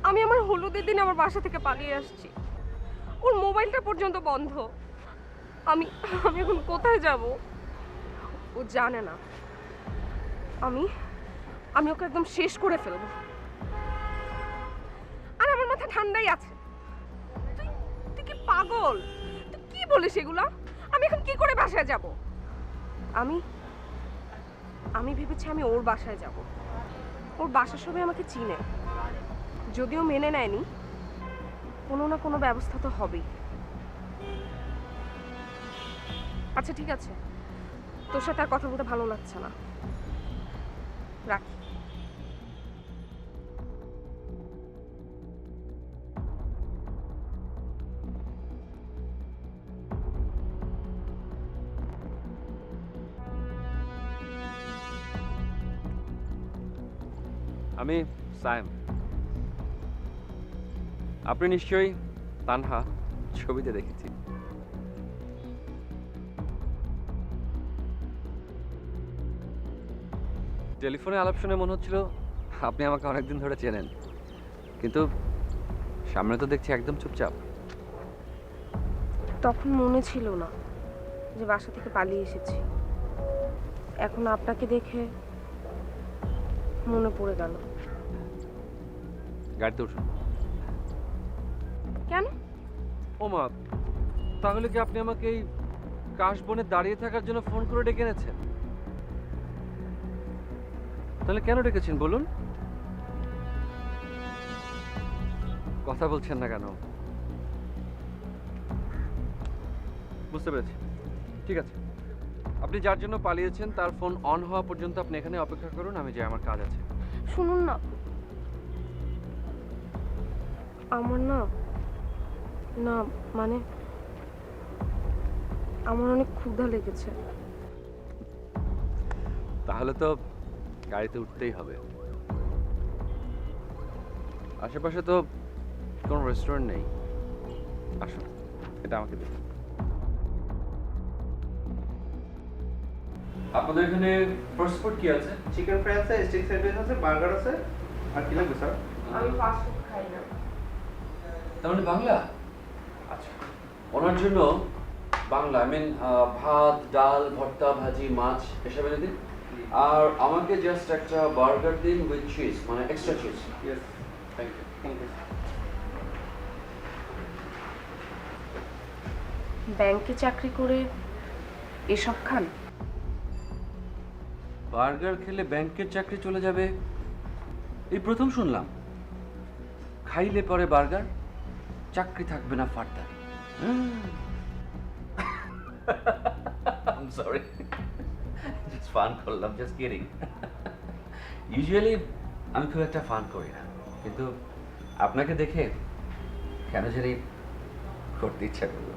আমি আমার হলুদের দিন আমার বাসা থেকে পালিয়ে আসছি, ওর মোবাইলটা পর্যন্ত বন্ধ। আমি আমি এখন কোথায় যাব? ও জানে না। আমি আমি ওকে একদম শেষ করে ফেলবো। আর আমার মাথা ঠান্ডাই আছে। তুই তুই কি পাগল? তুই কি বলিস এগুলা? আমি এখন কি করে বাসায় যাব? আমি আমি ভেবেছি আমি ওর বাসায় যাব। ওর বাসার সবাই আমাকে চিনে, যদিও মেনে নেয়নি, কোনো না কোনো ব্যবস্থা তো হবেই। আচ্ছা ঠিক আছে, তোর সাথে আর কথা বলতে ভালো লাগছে না, রাখি। আমি সায়েম। আপনি নিশ্চয়ই তানহা ছবিতে দেখেছি। টেলিফোনে আলাপ শুনে মনে হচ্ছিল আপনি আমাকে অনেকদিন ধরে চেনেন, কিন্তু সামনে তো দেখছি একদম চুপচাপ। তখন মনে ছিল না যে বাসা থেকে পালিয়ে এসেছি, এখন আপনাকে দেখে মনে পড়ে গেল। গাড়িতে উঠুন। কেন? ও মা, তাহলে কি আপনি আমাকে এই কাশবনে দাঁড়িয়ে থাকার জন্য ফোন করে ডেকে এনেছেন? তাহলে কেন ডেকেছেন বলুন? কথা বলছেন না কেন? বুঝতে পেরেছি, ঠিক আছে। আপনি যার জন্য পালিয়েছেন তার ফোন অন হওয়া পর্যন্ত আপনি এখানে অপেক্ষা করুন, আমি যাই, আমার কাজ আছে। শুনুন না, আমার না না মানে আমার অনেক ক্ষুধা লেগেছে। তাহলে তো গাড়িতে উঠতেই হবে। আশেপাশে তো কোনো রেস্টুরেন্ট নেই। আসুন, এটা আমাকে দিন। আপনাদের এখানে ফাস্ট ফুড কি আছে? চিকেন ফ্রাই আছে, স্টিক স্যান্ডউইচ আছে, বার্গার আছে। আর কি লাগবে স্যার? আমি ফাস্ট ফুড খাই না। তার মানে বাংলা? আচ্ছা, ওনার জন্য বাংলা, আই মিন ভাত, ডাল, ভর্তা, ভাজি, মাছ এসব এনে দিন। আর আমাকে জাস্ট একটা বার্গার দিন উইথ চিজ, মানে extra cheese. Yes, thank you. Thank you. ব্যাংকে চাকরি করে এসব খান? বার্গার খেলে ব্যাংকের চাকরি চলে যাবে এই প্রথম শুনলাম। খাইলে পরে বার্গার, চাকরি থাকবে না ফার্দার। সরি, জাস্ট ফান করলাম, জাস্ট কিডিং। ইউজুয়ালি আমি খুব একটা ফান করি না, কিন্তু আপনাকে দেখে কেন জানি করতে ইচ্ছা করলো।